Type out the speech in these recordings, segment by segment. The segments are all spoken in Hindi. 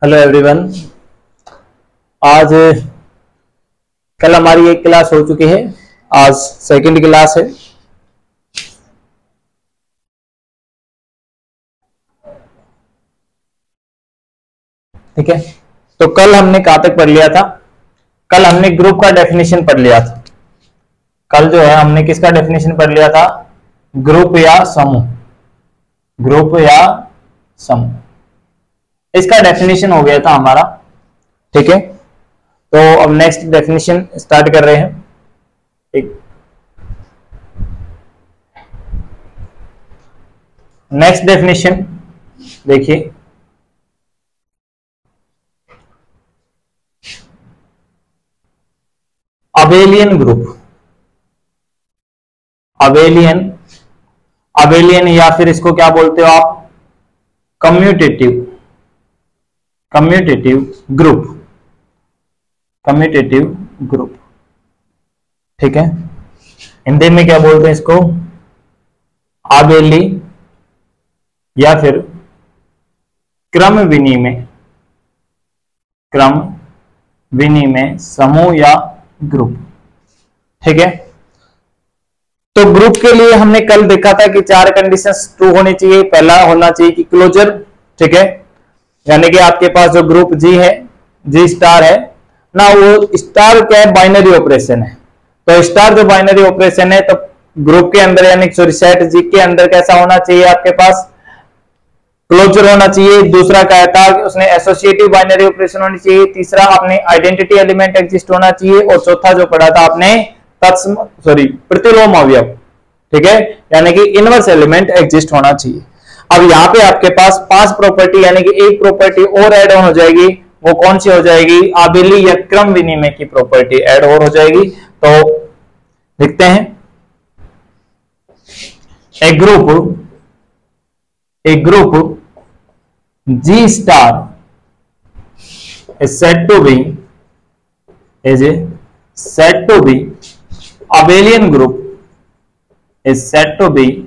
Hello everyone. आज कल हमारी एक क्लास हो चुकी है, आज सेकंड क्लास है। ठीक है, तो कल हमने कहां तक पढ़ लिया था? कल हमने ग्रुप का डेफिनेशन पढ़ लिया था। कल जो है हमने किसका डेफिनेशन पढ़ लिया था? ग्रुप या समूह। ग्रुप या समूह, इसका डेफिनेशन हो गया था हमारा। ठीक है, तो अब नेक्स्ट डेफिनेशन स्टार्ट कर रहे हैं। ठीक, नेक्स्ट डेफिनेशन देखिए, अबेलियन ग्रुप। अबेलियन, अबेलियन या फिर इसको क्या बोलते हो आप? Commutative, commutative group, commutative group. ठीक है, हिंदी में क्या बोलते हैं इसको? आबेली या फिर क्रम विनिमय, क्रम विनिमय समूह या ग्रुप। ठीक है, तो ग्रुप के लिए हमने कल देखा था कि चार कंडीशंस ट्रू होनी चाहिए। पहला होना चाहिए कि क्लोजर। ठीक है, यानी कि आपके पास जो ग्रुप जी है, जी स्टार है ना, वो स्टार क्या है? बाइनरी ऑपरेशन है। तो स्टार जो बाइनरी ऑपरेशन है, तो ग्रुप के अंदर यानी सॉरी सेट जी के अंदर कैसा होना चाहिए? आपके पास क्लोजर होना चाहिए। दूसरा क्या था? उसने एसोसिएटिव बाइनरी ऑपरेशन होनी चाहिए। तीसरा आपने आइडेंटिटी एलिमेंट एग्जिस्ट होना चाहिए। और चौथा जो पढ़ा था आपने प्रतिलोम अवयव। ठीक है, यानी कि इनवर्स एलिमेंट एग्जिस्ट होना चाहिए। अब यहाँ पे आपके पास 5 प्रॉपर्टी यानी कि एक प्रॉपर्टी और ऐड ऑन हो जाएगी। वो कौन सी हो जाएगी? आबेली या क्रम विनिमय की प्रॉपर्टी ऐड और हो जाएगी। तो लिखते हैं, ए group G star is said to be abelian group, is said to be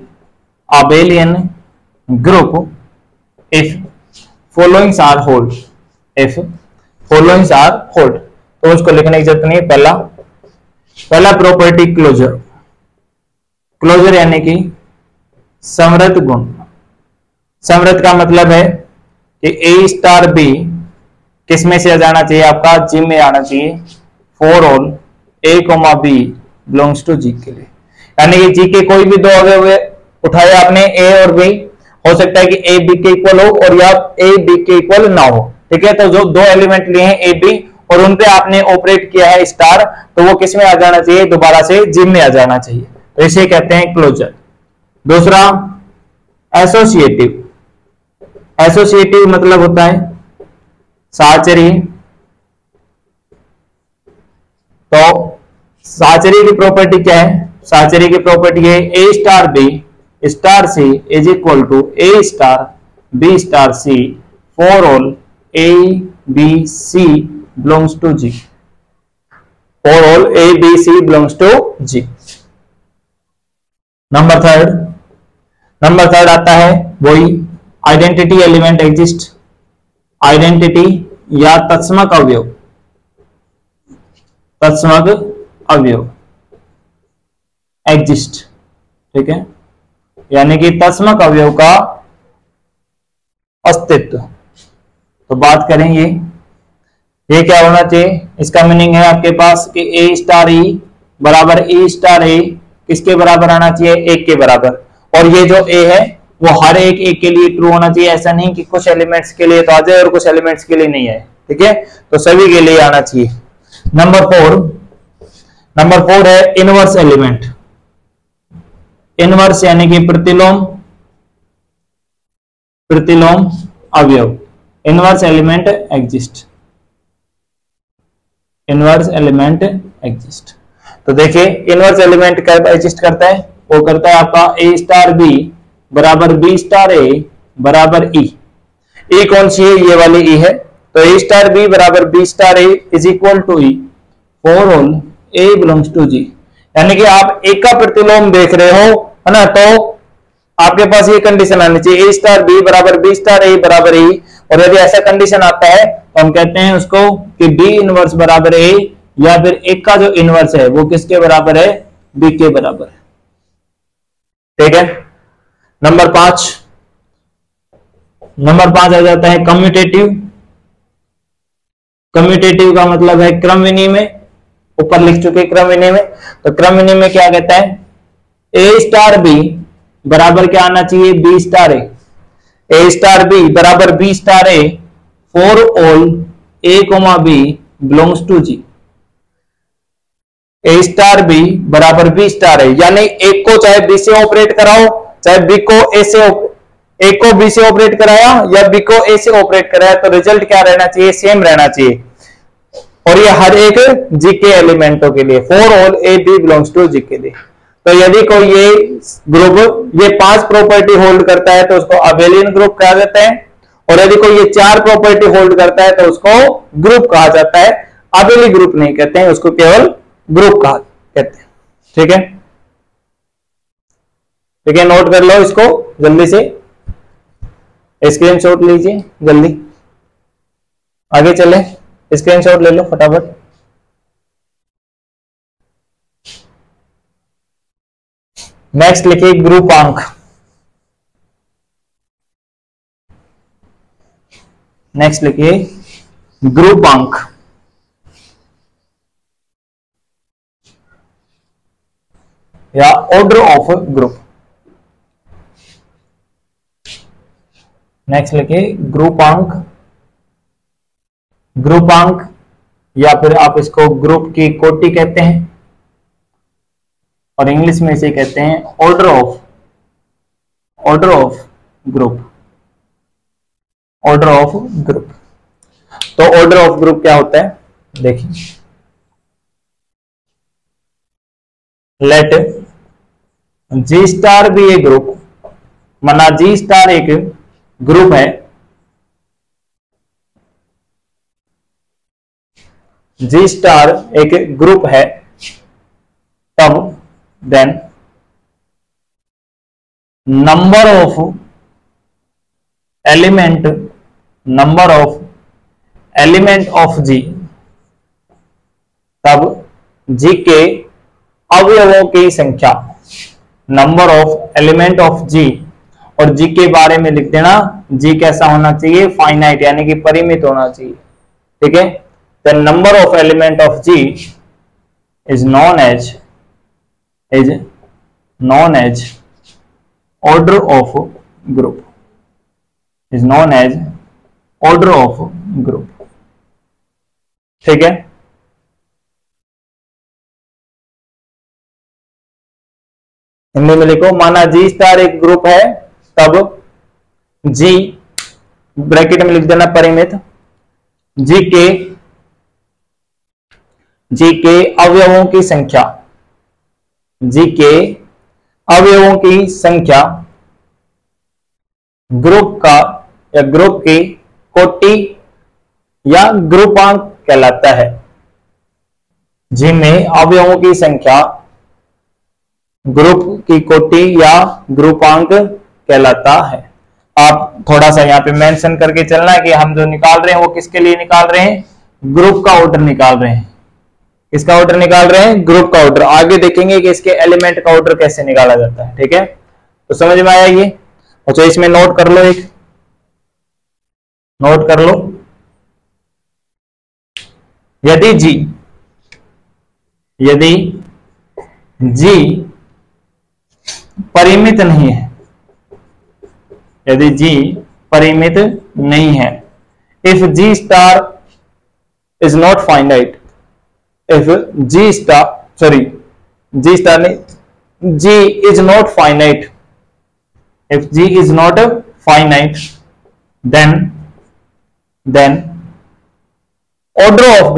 abelian group if followings are hold, if followings are hold। तो उसको लिखने की जरूरत नहीं है। पहला प्रॉपर्टी क्लोजर। क्लोजर यानी कि समृद्ध गुण। समृद्ध का मतलब है कि ए स्टार बी किस में से आ जाना चाहिए? आपका जी में आना चाहिए। For all A comma B belongs to G के लिए, यानी कि जी के कोई भी दो अवयव उठाए आपने, ए और बी। हो सकता है कि ए बी के इक्वल हो और या ए बी के इक्वल ना हो। ठीक है, तो जो दो एलिमेंट लिए हैं ए बी और उनपे आपने ऑपरेट किया है स्टार, तो वो किस में आ जाना चाहिए? दोबारा से जी में आ जाना चाहिए। तो इसे कहते हैं क्लोजर। दूसरा एसोसिएटिव। एसोसिएटिव मतलब होता है साहचर्य। तो साहचर्य की प्रॉपर्टी क्या है? साहचर्य की प्रॉपर्टी है A star B star C is equal to A star B star C for all A B C belongs to G. For all A B C belongs to G. Number third आता है वही आइडेंटिटी एलिमेंट एग्जिस्ट। आइडेंटिटी या तत्समक अवयव, तत्समक अवयव एग्जिस्ट। ठीक है, यानी कि तत्समक अवयव का अस्तित्व। तो बात करें ये क्या होना चाहिए? इसका मीनिंग है आपके पास कि ए स्टार ई बराबर ई स्टार ए किसके बराबर आना चाहिए? एक के बराबर। और ये जो ए है वो हर एक के लिए ट्रू होना चाहिए। ऐसा नहीं कि कुछ एलिमेंट्स के लिए तो आ जाए और कुछ एलिमेंट्स के लिए नहीं आए। ठीक है, तो सभी के लिए आना चाहिए। नंबर फोर है इनवर्स एलिमेंट। इनवर्स यानी कि प्रतिलोम अवयव। Inverse element exist. Inverse element exist. तो देखिए इनवर्स एलिमेंट क्या एग्जिस्ट करता है? वो करता है आपका ए स्टार बी बराबर बी स्टार ए बराबर ई। ई कौन सी है? ये वाली ई है। तो ए स्टार बी बराबर B star A is equal to e for all A belongs to G. यानी कि आप एक का प्रतिलोम देख रहे हो, है ना, तो आपके पास ये कंडीशन आनी चाहिए ए स्टार बी बराबर बी स्टार ए बराबर ई और यदि ऐसा कंडीशन आता है तो हम कहते हैं उसको कि बी इनवर्स बराबर ए, या फिर एक का जो इनवर्स है वो किसके बराबर है, बी के बराबर है। ठीक है। नंबर 5 आ जाता है कम्यूटेटिव। कम्यूटेटिव का मतलब है क्रम विनिमय, ऊपर लिख चुके क्रम विनिमय। तो क्रम विनिमय क्या कहता है, ए स्टार बी बराबर क्या आना चाहिए, B star A star B बराबर B star A for all A comma B belongs to G. A star B बराबर बी स्टार ए, यानी एक को चाहे बी से ऑपरेट कराओ, चाहे बी को ए से, एक को बी से ऑपरेट कराया या बी को ए से ऑपरेट कराया, तो रिजल्ट क्या रहना चाहिए, सेम रहना चाहिए। और ये हर एक जी के एलिमेंटों के लिए, for all A B belongs to G के लिए। तो यदि कोई ये ग्रुप ये 5 प्रॉपर्टी होल्ड करता है तो उसको अबेलियन ग्रुप कहा जाता है, और यदि कोई ये 4 प्रॉपर्टी होल्ड करता है तो उसको ग्रुप कहा जाता है, अबेली ग्रुप नहीं कहते हैं, उसको केवल ग्रुप कहा कहते हैं। ठीक है, ठीक है, नोट कर लो इसको जल्दी से, स्क्रीनशॉट लीजिए जल्दी, आगे चले, स्क्रीनशॉट ले लो फटाफट। नेक्स्ट लिखिए ग्रुपांक। नेक्स्ट लिखिए ग्रुपांक। या ऑर्डर ऑफ ग्रुप। नेक्स्ट लिखिए ग्रुपांक। ग्रुपांक या फिर आप इसको ग्रुप की कोटि कहते हैं, और इंग्लिश में इसे कहते हैं order of group. Order of group. तो ऑर्डर ऑफ ग्रुप क्या होता है, देखिए, लेट जी स्टार बी ए ग्रुप, माना जी स्टार एक ग्रुप है, जी स्टार एक ग्रुप है, तब then number of element of G, तब जी के अवयवों की संख्या, number of element of G, और जी के बारे में लिख देना, जी कैसा होना चाहिए, फाइनाइट यानी कि परिमित होना चाहिए। ठीक है, the number of element of G is known as order of group, is known as order of group. ठीक है, हिंदी में लिखो, माना जी स्टार एक ग्रुप है, तब जी ब्रैकेट में लिख देना परिमित, जी के अवयवों की संख्या, जी के अवयवों की संख्या ग्रुप का या ग्रुप की कोटि या ग्रुपांक कहलाता है। जी में अवयवों की संख्या ग्रुप की कोटि या ग्रुपांक कहलाता है। आप थोड़ा सा यहाँ पे मेंशन करके चलना है कि हम जो निकाल रहे हैं वो किसके लिए निकाल रहे हैं, ग्रुप का ऑर्डर निकाल रहे हैं। किसका ऑर्डर निकाल रहे हैं, ग्रुप का ऑर्डर। आगे देखेंगे कि इसके एलिमेंट का ऑर्डर कैसे निकाला जाता है। ठीक है, तो समझ में आया ये। अच्छा, इसमें नोट कर लो, एक नोट कर लो, यदि जी परिमित नहीं है, यदि जी परिमित नहीं है, if G star is not finite, if g is not finite, if g is not finite, then order of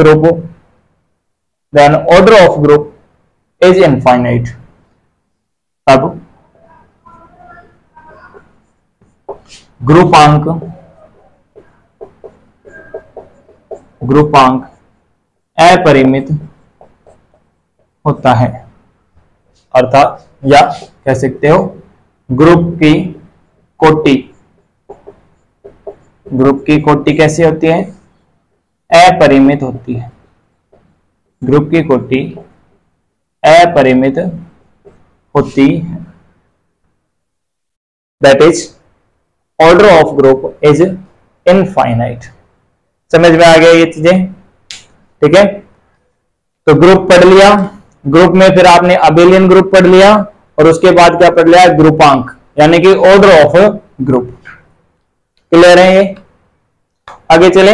group is infinite। अब ग्रुपांक अपरिमित होता है, अर्थात या कह सकते हो ग्रुप की कोटि ग्रुप की कोटि कैसी होती है? अपरिमित होती है। ग्रुप की कोटि अपरिमित होती है। That is order of group is infinite. समझ में आ गया ये चीजें? ठीक है, तो ग्रुप पढ़ लिया, ग्रुप में फिर आपने अबेलियन ग्रुप पढ़ लिया और उसके बाद क्या पढ़ लिया? ग्रुपांक, यानी कि ऑर्डर ऑफ ग्रुप। क्लियर है ये? आगे चले,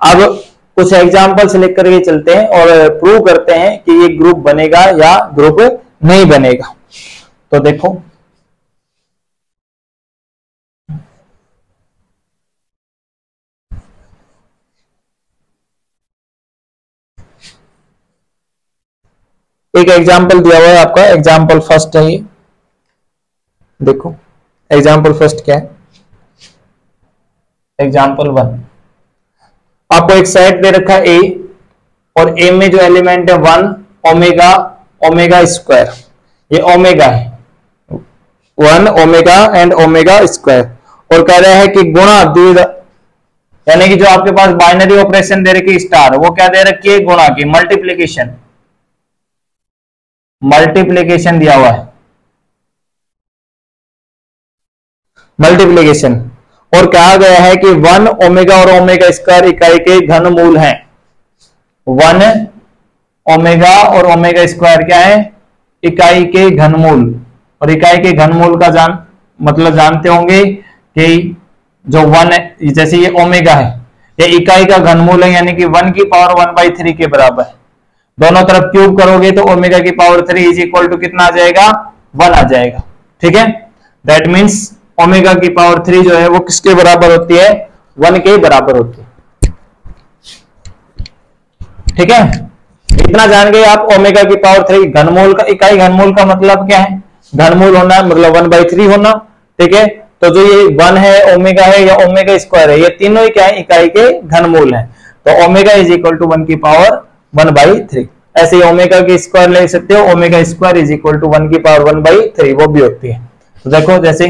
अब कुछ एग्जांपल्स लेकर के चलते हैं और प्रूव करते हैं कि ये ग्रुप बनेगा या ग्रुप नहीं बनेगा। तो देखो, एक एग्जाम्पल दिया हुआ है आपका, एग्जाम्पल फर्स्ट है ये। देखो एग्जाम्पल फर्स्ट क्या है? एग्जाम्पल 1, आपको एक सेट दे रखा है ए, और ए में जो एलिमेंट है 1 ओमेगा ओमेगा स्क्वायर, ये ओमेगा है 1 ओमेगा एंड ओमेगा स्क्वायर, और कह रहा है कि गुणा द्विधा, यानी कि जो आपके पास बाइनरी ऑपरेशन दे रखी स्टार, वो क्या दे रखी है? गुणा की, मल्टीप्लीकेशन, मल्टीप्लीकेशन दिया हुआ है, मल्टीप्लीकेशन, और कहा गया है कि 1 ओमेगा और ओमेगा स्क्वायर इकाई के घनमूल हैं। 1 ओमेगा और ओमेगा स्क्वायर क्या है? इकाई के घनमूल, और इकाई के घनमूल का मतलब जानते होंगे कि जो 1 है, जैसे ये ओमेगा है, ये इकाई का घनमूल है, यानी कि 1 की पावर 1/3 के बराबर है। दोनों तरफ क्यूब करोगे तो ओमेगा की पावर 3 इज इक्वल टू कितना आ जाएगा? 1 आ जाएगा। ठीक है, दैट मीन्स ओमेगा की पावर 3 जो है वो किसके बराबर होती है? 1 के बराबर होती है। ठीक है, इतना जान गए आप ओमेगा की पावर 3। घनमूल का, इकाई घनमूल का मतलब क्या है? घनमूल होना मतलब 1/3 होना। ठीक है, तो जो ये 1 है, ओमेगा है या ओमेगा स्क्वायर है, ये तीनों ही क्या है? इकाई के घनमूल है। तो ओमेगा इज इक्वल टू 1 की पावर 1/3। ऐसे ही ओमेगा की स्क्वायर ले सकते हो, omega square is equal to 1 की पावर 1/3, वो भी होती है। तो देखो, जैसे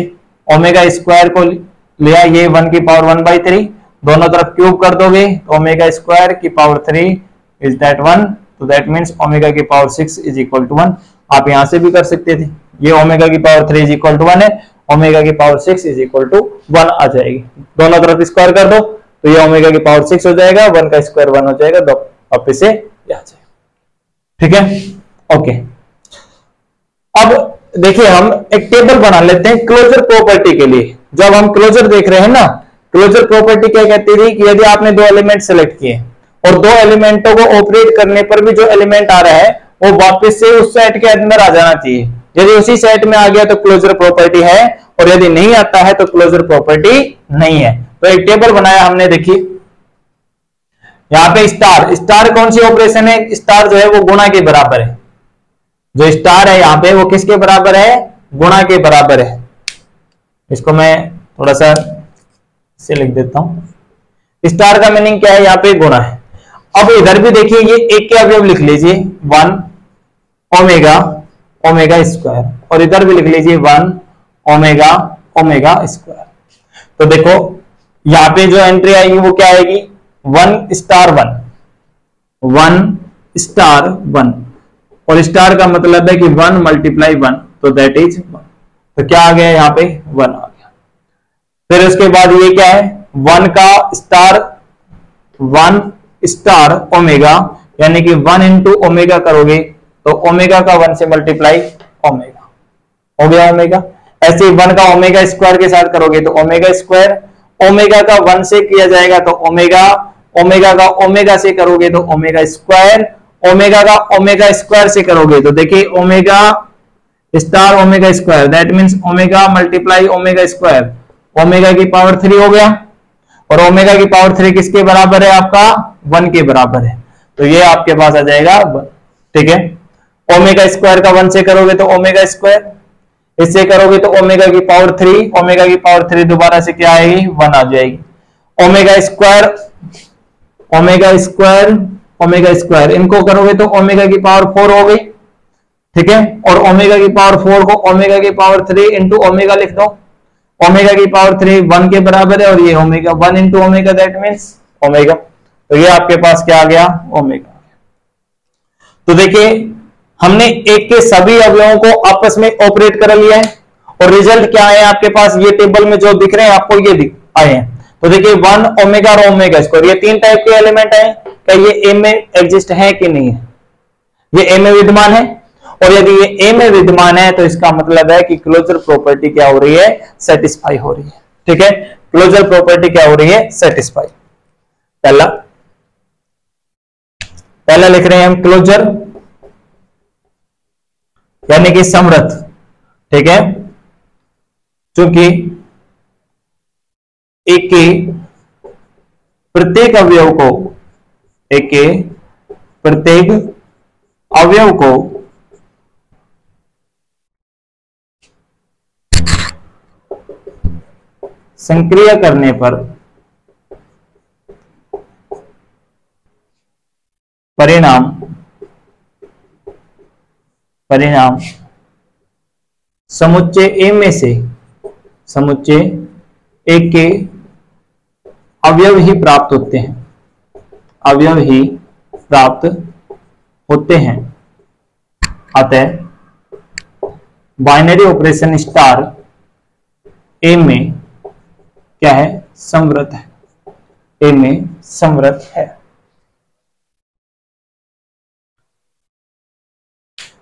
ओमेगा स्क्वायर को लिया, ये 1 की पावर 1/3, दोनों तरफ क्यूब कर दोगे तो ओमेगा स्क्वायर की पावर 3 इज दैट 1, तो दैट मीन्स ओमेगा की पावर 6 इज इक्वल टू 1। आप यहां से भी कर सकते थे, ये ओमेगा की पावर 3 इज इक्वल टू 1 है, ओमेगा की पावर 6 इज इक्वल टू 1 आ जाएगी। दोनों तरफ स्क्वायर कर दो तो ये ओमेगा की पावर 6 हो जाएगा, 1 का स्क्वायर 1 हो जाएगा, दो वापस से आ जाएगा। ठीक है, ओके। अब देखिए, हम एक टेबल बना लेते हैं क्लोजर प्रॉपर्टी के लिए। जब हम क्लोजर देख रहे हैं ना, क्लोजर प्रॉपर्टी क्या कहती थी कि यदि आपने 2 एलिमेंट सेलेक्ट किए और 2 एलिमेंटों को ऑपरेट करने पर भी जो एलिमेंट आ रहा है वो वापस से उस सेट के अंदर आ जाना चाहिए। यदि उसी सेट में आ गया तो क्लोजर प्रॉपर्टी है, और यदि नहीं आता है तो क्लोजर प्रॉपर्टी नहीं है। तो एक टेबल बनाया हमने, देखिए यहां पे स्टार, स्टार कौन सी ऑपरेशन है? स्टार जो है वो गुणा के बराबर है। जो स्टार है यहाँ पे वो किसके बराबर है? गुणा के बराबर है। इसको मैं थोड़ा सा से लिख देता हूं। स्टार का मीनिंग क्या है? यहाँ पे गुणा है। अब इधर भी देखिए, ये एक के अवयव लिख लीजिए 1 ओमेगा ओमेगा स्क्वायर, और इधर भी लिख लीजिए 1 ओमेगा ओमेगा स्क्वायर। तो देखो यहाँ पे जो एंट्री आएगी वो क्या आएगी? 1 स्टार 1, 1 स्टार 1, और स्टार का मतलब है कि 1 मल्टीप्लाई 1, तो दैट इज 1। तो क्या आ गया यहाँ पे? 1 आ गया। फिर उसके बाद ये क्या है? 1 का स्टार 1 स्टार ओमेगा, यानी कि 1 इंटू ओमेगा करोगे तो ओमेगा का 1 से मल्टीप्लाई ओमेगा हो गया ओमेगा। ऐसे ही 1 का ओमेगा स्क्वायर के साथ करोगे तो ओमेगा स्क्वायर, ओमेगा का 1 से किया जाएगा तो ओमेगा, ओमेगा का ओमेगा से करोगे तो ओमेगा स्क्वायर, ओमेगा का ओमेगा स्क्वायर से करोगे तो देखिए omega star omega square, that means omega multiply omega square, omega की पावर 3 हो गया। और ओमेगा की पावर 3 किसके बराबर है? आपका 1 के बराबर है। तो ये आपके पास आ जाएगा 1। ठीक है, ओमेगा स्क्वायर का 1 से करोगे तो ओमेगा स्क्वायर, इससे करोगे तो ओमेगा की पावर 3, ओमेगा की पावर 3 दोबारा से क्या आएगी? 1 आ जाएगी। Omega square omega square omega square, इनको करोगे तो ओमेगा की पावर 4 हो गई। ठीक है, और ओमेगा की पावर 4 को ओमेगा की पावर 3 इंटू ओमेगा लिख दो, ओमेगा की पावर 3 1 के बराबर है, और ये omega 1 into omega, that means omega. तो ये आपके पास क्या आ गया, ओमेगा। तो देखिए हमने एक के सभी अवयवों को आपस में ऑपरेट कर लिया है, और रिजल्ट क्या है आपके पास, ये टेबल में जो दिख रहे हैं आपको ये आए हैं। तो देखिए 1 ओमेगा और ओमेगा स्क्वायर, ये 3 टाइप के एलिमेंट हैं। क्या ये ए में एग्जिस्ट है कि नहीं है, ये ए में विद्यमान है, और यदि ये ए में विद्यमान है तो इसका मतलब है कि क्लोजर प्रॉपर्टी क्या हो रही है, सेटिस्फाई हो रही है। ठीक है, क्लोजर प्रॉपर्टी क्या हो रही है, सेटिस्फाई। पहला लिख रहे हैं हम क्लोजर यानी कि समृद्ध। ठीक है, क्योंकि एक के प्रत्येक अवयव को, एक के प्रत्येक अवयव को संक्रिय करने पर परिणाम समुच्चय ए में से समुच्चय एक के अवयव ही प्राप्त होते हैं, अवयव ही प्राप्त होते हैं। अतः बाइनरी ऑपरेशन स्टार ए में क्या है, समृद्ध है, ए में समृद्ध है।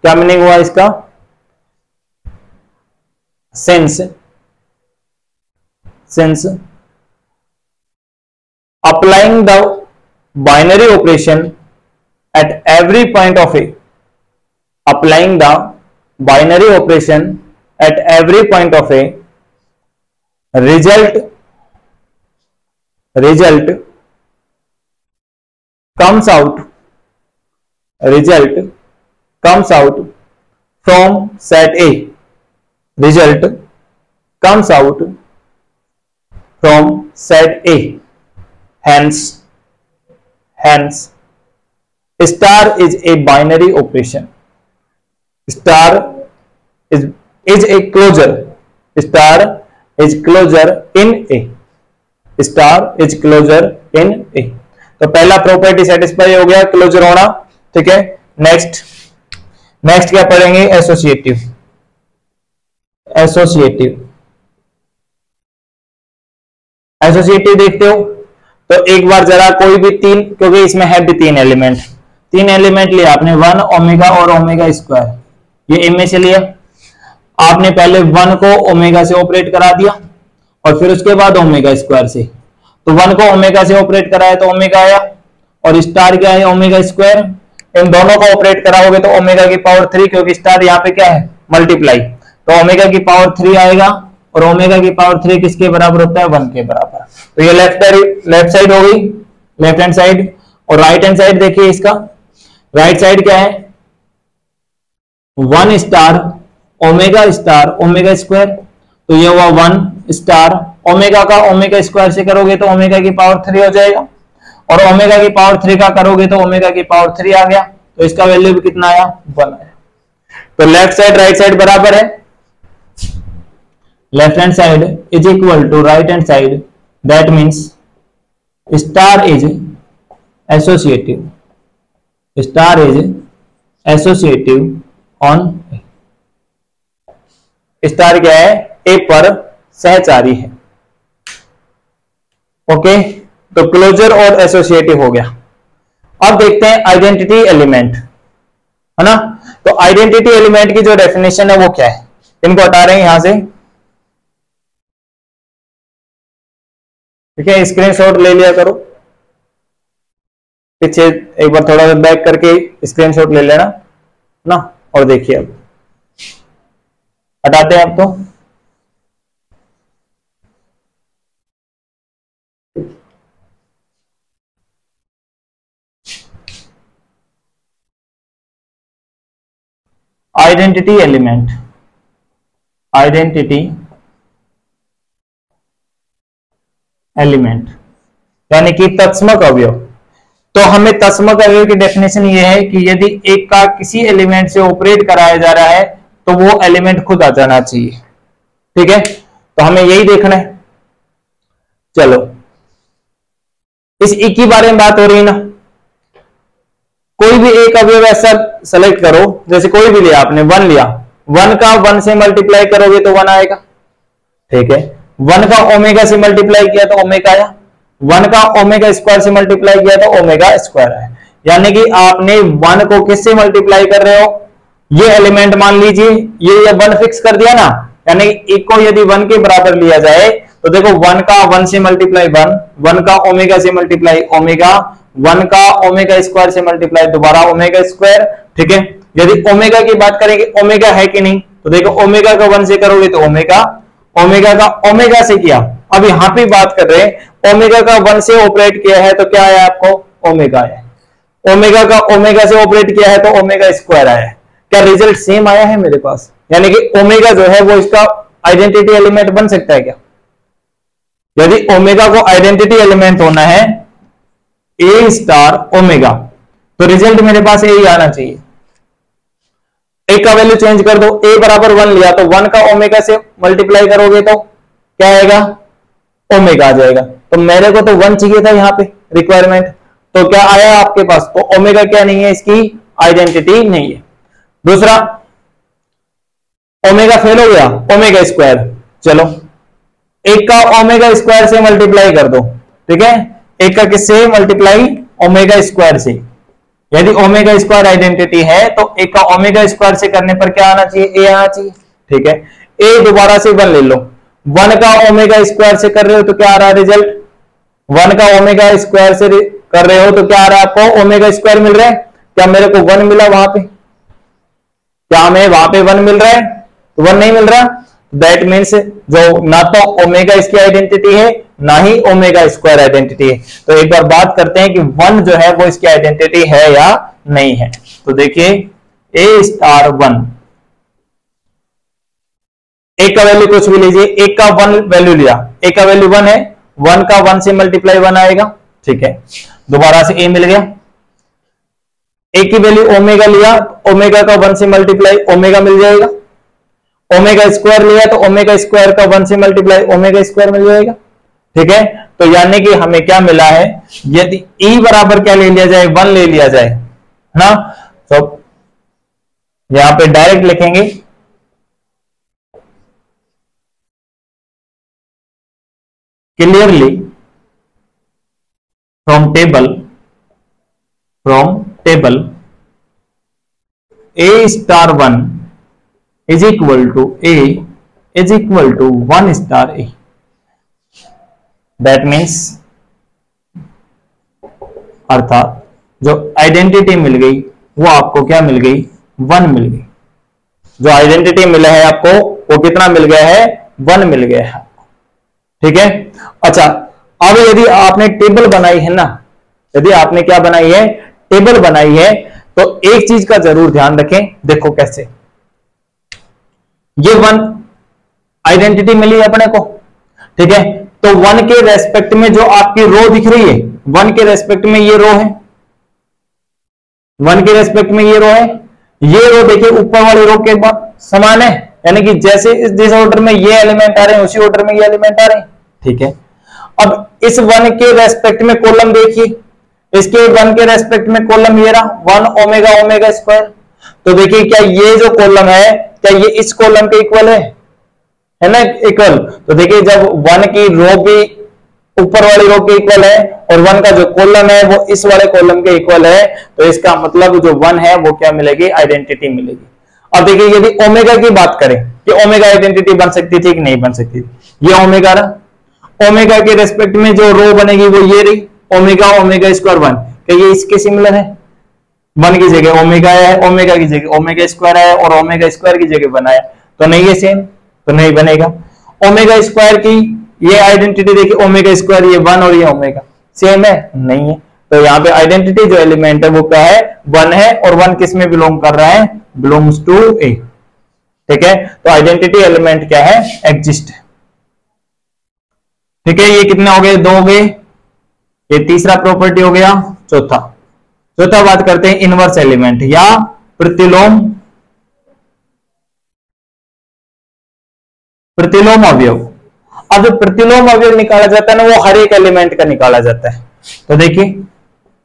क्या मीनिंग हुआ इसका, sense applying the binary operation at every point of a, applying the binary operation at every point of a, result comes out from set A, result comes out from set A. Hence star is a binary operation. Star is a closure. Star is closure in A. Star is closure in A. तो पहला प्रॉपर्टी सेटिस्फाई हो गया, क्लोजर होना। ठीक है, नेक्स्ट क्या पढ़ेंगे, एसोसिएटिव। एसोसिएटिव देखते हो तो एक बार जरा कोई भी तीन, क्योंकि इसमें है भी तीन एलिमेंट लिया आपने, 1 ओमेगा और ओमेगा स्क्वायर, ये ए में से लिया आपने। पहले 1 को ओमेगा से ऑपरेट करा दिया और फिर उसके बाद ओमेगा स्क्वायर से। तो 1 को ओमेगा से ऑपरेट कराया तो ओमेगा आया, और स्टार क्या है, ओमेगा स्क्वायर। इन दोनों को ऑपरेट कराओगे तो ओमेगा की पावर 3, क्योंकि स्टार यहाँ पे क्या है, मल्टीप्लाई, तो ओमेगा की पावर 3 आएगा, और ओमेगा की पावर 3 किसके बराबर होता है, 1 के बराबर। तो ये लेफ्ट साइड हो गई, लेफ्ट हैंड साइड। और राइट हैंड साइड देखिए, इसका राइट साइड क्या है, 1 स्टार ओमेगा स्क्वायर। तो ये हुआ 1 स्टार ओमेगा का ओमेगा स्क्वायर से करोगे तो ओमेगा की पावर 3 हो जाएगा, और ओमेगा की पावर 3 का करोगे तो ओमेगा की पावर 3 आ गया। तो इसका वैल्यू भी कितना आया, 1 आया। तो लेफ्ट साइड राइट साइड बराबर है, left hand side is equal to right hand side, that means star is associative, on star क्या है, ए पर सहचारी है। ओके, तो क्लोजर और एसोसिएटिव हो गया। अब देखते हैं आइडेंटिटी एलिमेंट, है ना। तो आइडेंटिटी एलिमेंट की जो डेफिनेशन है वो क्या है, इनको हटा रहे हैं यहां से। ठीक है, स्क्रीनशॉट ले लिया करो, पीछे एक बार थोड़ा बैक करके स्क्रीनशॉट ले लेना ना, और देखिए अब हटाते हैं। अब तो आइडेंटिटी एलिमेंट यानी कि तत्समक अवयव। तो हमें तत्समक अवयव की डेफिनेशन ये है कि यदि एक का किसी एलिमेंट से ऑपरेट कराया जा रहा है तो वो एलिमेंट खुद आ जाना चाहिए। ठीक है, तो हमें यही देखना है। चलो इस ई के बारे में बात हो रही है ना, कोई भी एक अवयव ऐसा सेलेक्ट करो, जैसे कोई भी लिया आपने, 1 लिया, 1 का 1 से मल्टीप्लाई करोगे तो 1 आएगा, ठीक है। 1 का ओमेगा से मल्टीप्लाई किया तो ओमेगा आया, 1 का ओमेगा स्क्वायर से मल्टीप्लाई किया तो ओमेगा स्क्वायर आया। यानी कि आपने 1 को किससे मल्टीप्लाई कर रहे हो, ये एलिमेंट मान लीजिए, ये 1 फिक्स कर दिया ना, यानी एक को यदि 1 के बराबर लिया जाए तो देखो 1 का 1 से मल्टीप्लाई 1, 1 का ओमेगा से मल्टीप्लाई ओमेगा, 1 का ओमेगा स्क्वायर से मल्टीप्लाई दोबारा ओमेगा स्क्वायर, ठीक है। यदि ओमेगा की बात करेंगे, ओमेगा है कि नहीं, तो देखो ओमेगा का 1 से करोगे तो ओमेगा, ओमेगा का ओमेगा से किया, अब यहां पे बात कर रहे हैं ओमेगा का 1 से ऑपरेट किया है तो क्या आया आपको, ओमेगा है। ओमेगा का ओमेगा से ऑपरेट किया है तो ओमेगा स्क्वायर आया है। क्या रिजल्ट सेम आया है मेरे पास, यानी कि ओमेगा जो है वो इसका आइडेंटिटी एलिमेंट बन सकता है क्या? यदि ओमेगा को आइडेंटिटी एलिमेंट होना है ए स्टार ओमेगा, तो रिजल्ट मेरे पास यही आना चाहिए। ए का वैल्यू चेंज कर दो, ए बराबर 1 लिया तो 1 का ओमेगा से मल्टीप्लाई करोगे तो क्या आएगा, ओमेगा आ जाएगा। तो मेरे को तो 1 चाहिए था यहां पे रिक्वायरमेंट, तो क्या आया आपके पास, तो ओमेगा क्या नहीं है, इसकी आइडेंटिटी नहीं है। दूसरा, ओमेगा फेल हो गया, ओमेगा स्क्वायर, चलो एक का ओमेगा स्क्वायर से मल्टीप्लाई कर दो, ठीक है। एक का किससे मल्टीप्लाई, ओमेगा स्क्वायर से। यदि ओमेगा स्क्वायर आइडेंटिटी है तो एक का ओमेगा स्क्वायर से करने पर क्या आना चाहिए, ए आना चाहिए, ठीक है। ए दोबारा से 1 ले लो, 1 का ओमेगा स्क्वायर से कर रहे हो तो क्या आ रहा है रिजल्ट, 1 का ओमेगा स्क्वायर से कर रहे हो तो क्या आ रहा है आपको, ओमेगा स्क्वायर मिल रहा है। क्या मेरे को 1 मिला वहां पे, क्या हमें वहां पे 1 मिल रहा है, तो 1 नहीं मिल रहा, दैट मीन्स जो ना तो ओमेगा इसकी आइडेंटिटी है ना ही ओमेगा स्क्वायर आइडेंटिटी है। तो एक बार बात करते हैं कि 1 जो है वो इसकी आइडेंटिटी है या नहीं है। तो देखिए ए स्टार 1, एक का वैल्यू कुछ भी लीजिए, एक का 1 वैल्यू लिया, एक का वैल्यू 1 है, 1 का 1 से मल्टीप्लाई 1 आएगा, ठीक है। दोबारा से ए मिल गया, एक की वैल्यू ओमेगा लिया, ओमेगा का 1 से मल्टीप्लाई ओमेगा मिल जाएगा, ओमेगा स्क्वायर लिया तो ओमेगा स्क्वायर का 1 से मल्टीप्लाई ओमेगा स्क्वायर मिल जाएगा, ठीक है। तो यानी कि हमें क्या मिला है, यदि ई बराबर क्या ले लिया जाए, 1 ले लिया जाए ना, तो यहां पे डायरेक्ट लिखेंगे clearly from table A star 1 is equal to A is equal to 1 star A. That means अर्थात जो आइडेंटिटी मिल गई वो आपको क्या मिल गई, 1 मिल गई। जो आइडेंटिटी मिला है आपको वो कितना मिल गया है, 1 मिल गया है, ठीक है। अच्छा, अब यदि आपने टेबल बनाई है ना, यदि आपने क्या बनाई है, टेबल बनाई है, तो एक चीज का जरूर ध्यान रखें, देखो कैसे, ये 1 आइडेंटिटी मिली अपने को, ठीक है। तो 1 के रेस्पेक्ट में जो आपकी रो दिख रही है, 1 के रेस्पेक्ट में ये रो है, 1 के रेस्पेक्ट में ये रो है, ये रो देखिए ऊपर वाली रो के बाद समान है, यानी कि जैसे जिस ऑर्डर में ये एलिमेंट आ रहे हैं उसी ऑर्डर में ये एलिमेंट आ रहे हैं, ठीक है। अब इस 1 के रेस्पेक्ट में कॉलम देखिए, इसके 1 के रेस्पेक्ट में कॉलम ये रहा 1 ओमेगा ओमेगा स्क्वायर। तो देखिए क्या ये जो कॉलम है क्या ये इस कॉलम के इक्वल है ना, इक्वल। तो देखिए जब 1 की रो भी ऊपर वाली रो के इक्वल है और 1 का जो कॉलम है वो इस वाले कॉलम के इक्वल है, तो इसका मतलब जो 1 है वो क्या मिलेगी, आइडेंटिटी मिलेगी। अब देखिए यदि ओमेगा की बात करें कि ओमेगा आइडेंटिटी बन सकती थी कि नहीं बन सकती थी, ये ओमेगा रहा, ओमेगा के रेस्पेक्ट में जो रो बनेगी वो ये रही, ओमेगा ओमेगा स्क्वायर 1, क्या ये इसके सिमिलर है, 1 की जगह ओमेगा है, ओमेगा की जगह ओमेगा स्क्वायर है और ओमेगा स्क्वायर की जगह बनाया, तो नहीं है सेम, तो नहीं बनेगा। ओमेगा स्क्वायर की ये आइडेंटिटी देखिए, ओमेगा स्क्वायर ये 1 और ये ओमेगा सेम है, नहीं है। तो यहाँ पे आइडेंटिटी जो एलिमेंट है वो क्या है, 1 है, और 1 किस में बिलोंग कर रहा है, बिलोंग्स टू ए, ठीक है। तो आइडेंटिटी एलिमेंट क्या है, एग्जिस्ट है, ठीक है। ये कितने हो गए, 2 हो गए, ये तीसरा प्रॉपर्टी हो गया। चौथा बात करते हैं इनवर्स एलिमेंट या प्रतिलोम अवयव। अब जो प्रतिलोम अवयव निकाला जाता है ना, वो हर एक एलिमेंट का निकाला जाता है। तो देखिए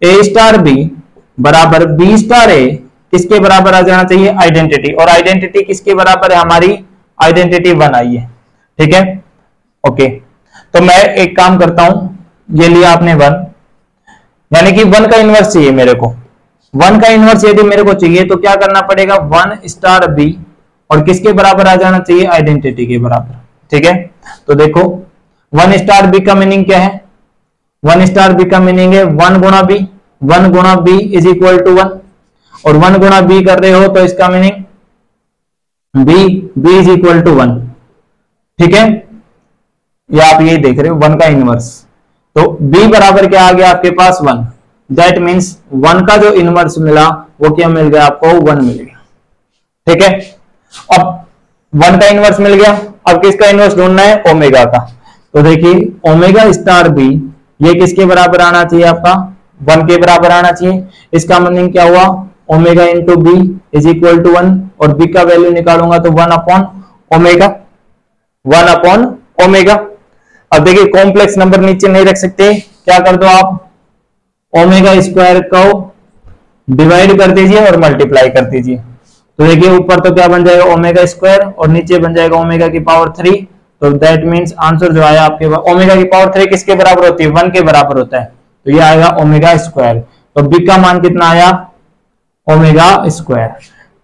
ए स्टार बी बराबर बी स्टार ए किसके बराबर आ जाना चाहिए, आइडेंटिटी, और आइडेंटिटी किसके बराबर है, हमारी आइडेंटिटी 1 आई है। ठीक है, ओके। तो मैं एक काम करता हूं, ये लिया आपने 1, यानी कि 1 का इनवर्स चाहिए मेरे को। 1 का इनवर्स यदि मेरे को चाहिए तो क्या करना पड़ेगा, 1 स्टार बी और किसके बराबर आ जाना चाहिए, आइडेंटिटी के बराबर। ठीक है, तो देखो 1 स्टार बी का मीनिंग क्या है, 1 स्टार बी का मीनिंग है 1 गुणा बी, 1 गुणा बी इज इक्वल टू 1, और 1 गुणा बी कर रहे हो तो इसका meaning B is equal to 1। ठीक है, या आप ये देख रहे हो 1 का इनवर्स, तो b बराबर क्या आ गया आपके पास 1, दैट मीन्स 1 का जो इनवर्स मिला वो क्या मिल गया आपको, 1 मिल गया। ठीक है, अब 1 का इनवर्स मिल गया, अब किसका इनवर्स ढूंढना है, ओमेगा का। तो देखिए ओमेगा स्टार बी ये किसके बराबर आना चाहिए आपका, 1 के बराबर आना चाहिए। इसका मीनिंग क्या हुआ, omega into B is equal to 1, और बी का वैल्यू निकालूंगा तो 1 अपॉन ओमेगा, 1 अपॉन ओमेगा। अब देखिए कॉम्प्लेक्स नंबर नीचे नहीं रख सकते, क्या कर दो आप, ओमेगा स्क्वायर को डिवाइड कर दीजिए और मल्टीप्लाई कर दीजिए। तो देखिए ऊपर तो क्या बन जाएगा, ओमेगा स्क्वायर, और नीचे बन जाएगा ओमेगा की पावर 3। तो दैट मीन्स आंसर जो आया आपके, ओमेगा की पावर 3 किसके बराबर होती है, 1 के बराबर होता है, तो ये आएगा ओमेगा स्क्वायर। तो बी का मान कितना आया, ओमेगा स्क्वायर।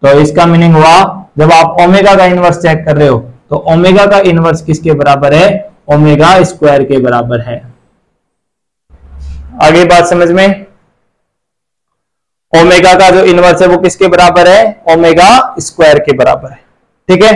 तो इसका मीनिंग हुआ जब आप ओमेगा का इनवर्स चेक कर रहे हो तो ओमेगा का इनवर्स किसके बराबर है, ओमेगा स्क्वायर के बराबर है। आगे बात समझ में, ओमेगा का जो इनवर्स है वो किसके बराबर है, ओमेगा स्क्वायर के बराबर है। ठीक है,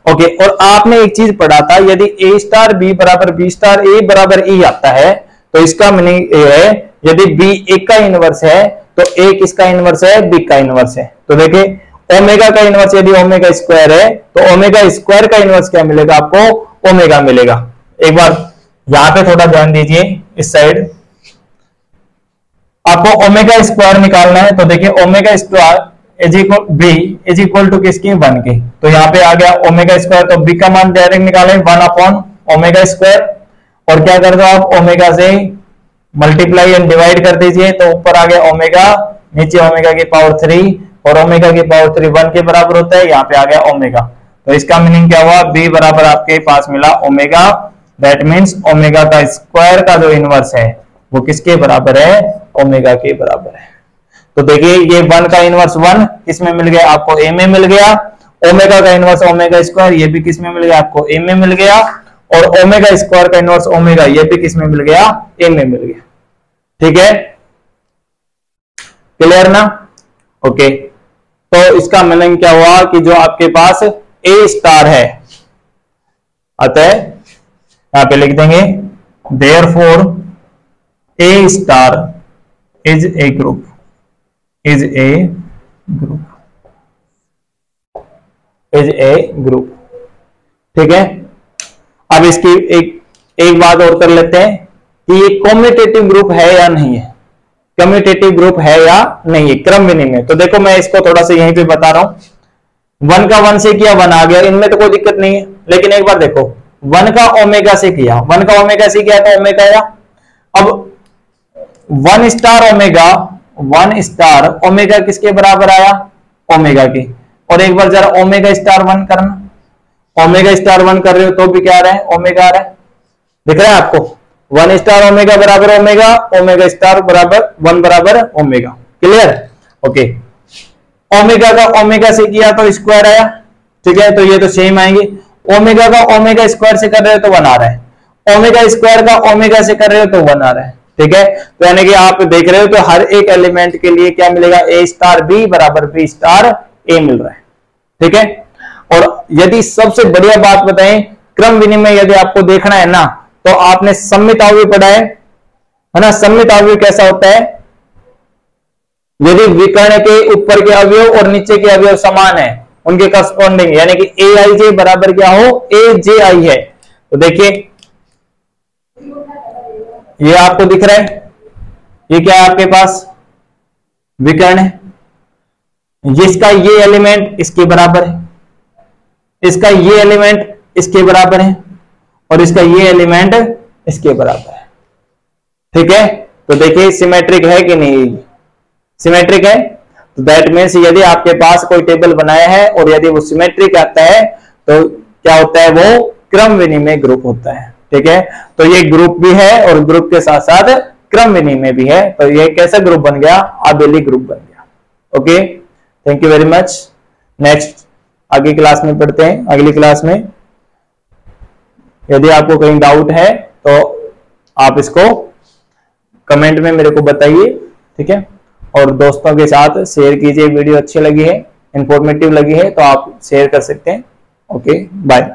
ओके। और आपने एक चीज पढ़ा था, यदि ए स्टार बी बराबर बी स्टार ए बराबर ई आता है तो इसका मीनिंग ये है, यदि बी एक का इनवर्स है तो ए किसका इनवर्स है, बी का इनवर्स है। तो देखिए ओमेगा का इनवर्स यदि ओमेगा स्क्वायर है तो ओमेगा स्क्वायर का इनवर्स क्या मिलेगा आपको, ओमेगा मिलेगा। एक बार यहां पे थोड़ा ध्यान दीजिए, इस साइड आपको ओमेगा स्क्वायर निकालना है। तो देखिए omega square is equal B is equal to किसकी, 1 के। तो यहाँ पे आ गया ओमेगा स्क्वायर, तो बी का मान डायरेक्ट निकालें 1 अपॉन ओमेगा स्क्वायर, और क्या कर दो आप, ओमेगा से मल्टीप्लाई एंड डिवाइड कर दीजिए। तो ऊपर आ गया ओमेगा, नीचे ओमेगा की पावर 3, और ओमेगा की पावर 3 1 के बराबर होता है, यहाँ पे आ गया ओमेगा। तो इसका मीनिंग क्या हुआ, बी बराबर आपके पास मिला ओमेगा, दैट मीन्स ओमेगा का स्क्वायर का जो इनवर्स है वो किसके बराबर है, ओमेगा के बराबर है। तो देखिए ये 1 का इनवर्स 1 किसमें मिल गया आपको, ए में मिल गया। ओमेगा का इनवर्स ओमेगा स्क्वायर ये भी किसमें मिल गया आपको, ए में मिल गया। और ओमेगा स्क्वायर का इनवर्स ओमेगा ये भी किसमें मिल गया, ए में मिल गया। ठीक है, क्लियर ना, ओके। तो इसका मीनिंग क्या हुआ कि जो आपके पास ए स्टार है, अतः यहां पे लिख देंगे therefore A star is a group, is a group, is a group. ठीक है, अब इसकी एक बात और कर लेते हैं कि ये कम्यूटेटिव ग्रुप है या नहीं है, कम्यूटेटिव ग्रुप है या नहीं है, क्रम विनिमय। तो देखो मैं इसको थोड़ा सा यहीं पे बता रहा हूं, 1 का 1 से किया 1 आ गया, इनमें तो कोई दिक्कत नहीं है। लेकिन एक बार देखो 1 का ओमेगा से किया, 1 का ओमेगा से किया तो ओमेगा आया। अब 1 स्टार ओमेगा, 1 स्टार ओमेगा किसके बराबर आया, ओमेगा के। और एक बार जरा ओमेगा स्टार 1 करना, ओमेगा स्टार 1 कर रहे हो तो भी क्या आ रहा है, ओमेगा आ रहा है, दिख रहा है आपको। 1 स्टार ओमेगा बराबर ओमेगा, ओमेगा स्टार बराबर 1 बराबर ओमेगा। Clear, okay. ओमेगा का ओमेगा से किया तो स्क्वायर आया, ठीक है, तो ये तो सेम आएंगे। ओमेगा का ओमेगा स्क्वायर से कर रहे हो तो 1 आ रहा है, ओमेगा स्क्वायर का ओमेगा से कर रहे हो तो 1 आ रहा है। ठीक है, तो यानी कि आप देख रहे हो तो हर एक एलिमेंट के लिए क्या मिलेगा, ए स्टार बी बराबर बी स्टार ए मिल रहा है। ठीक है, और यदि सबसे बढ़िया बात बताएं, क्रम विनिमय यदि आपको देखना है ना तो आपने सम्मित अवयव पढ़ा है ना। सम्मित अवयव कैसा होता है, यदि विकर्ण के ऊपर के अवयव और नीचे के अवयव समान है उनके करस्पॉन्डिंग, यानी कि ए आई जे बराबर क्या हो, ए जे आई है। तो देखिए ये आपको दिख रहा है, ये क्या है आपके पास, विकर्ण है, जिसका ये एलिमेंट इसके बराबर है, इसका ये एलिमेंट इसके बराबर है, और इसका ये एलिमेंट इसके बराबर है। ठीक है, तो देखिए सिमेट्रिक है कि नहीं, सिमेट्रिक है। तो दैट मीन्स यदि आपके पास कोई टेबल बनाया है और यदि वो सिमेट्रिक आता है तो क्या होता है, वो क्रम विनिमय ग्रुप होता है। ठीक है, तो ये ग्रुप भी है और ग्रुप के साथ साथ क्रम विनिमय भी है, तो ये कैसा ग्रुप बन गया, आबेली ग्रुप बन गया। Okay, thank you very much. Next आगे क्लास में पढ़ते हैं, अगली क्लास में। यदि आपको कहीं डाउट है तो आप इसको कमेंट में मेरे को बताइए। ठीक है, और दोस्तों के साथ शेयर कीजिए। वीडियो अच्छी लगी है, इंफॉर्मेटिव लगी है तो आप शेयर कर सकते हैं। Okay, bye.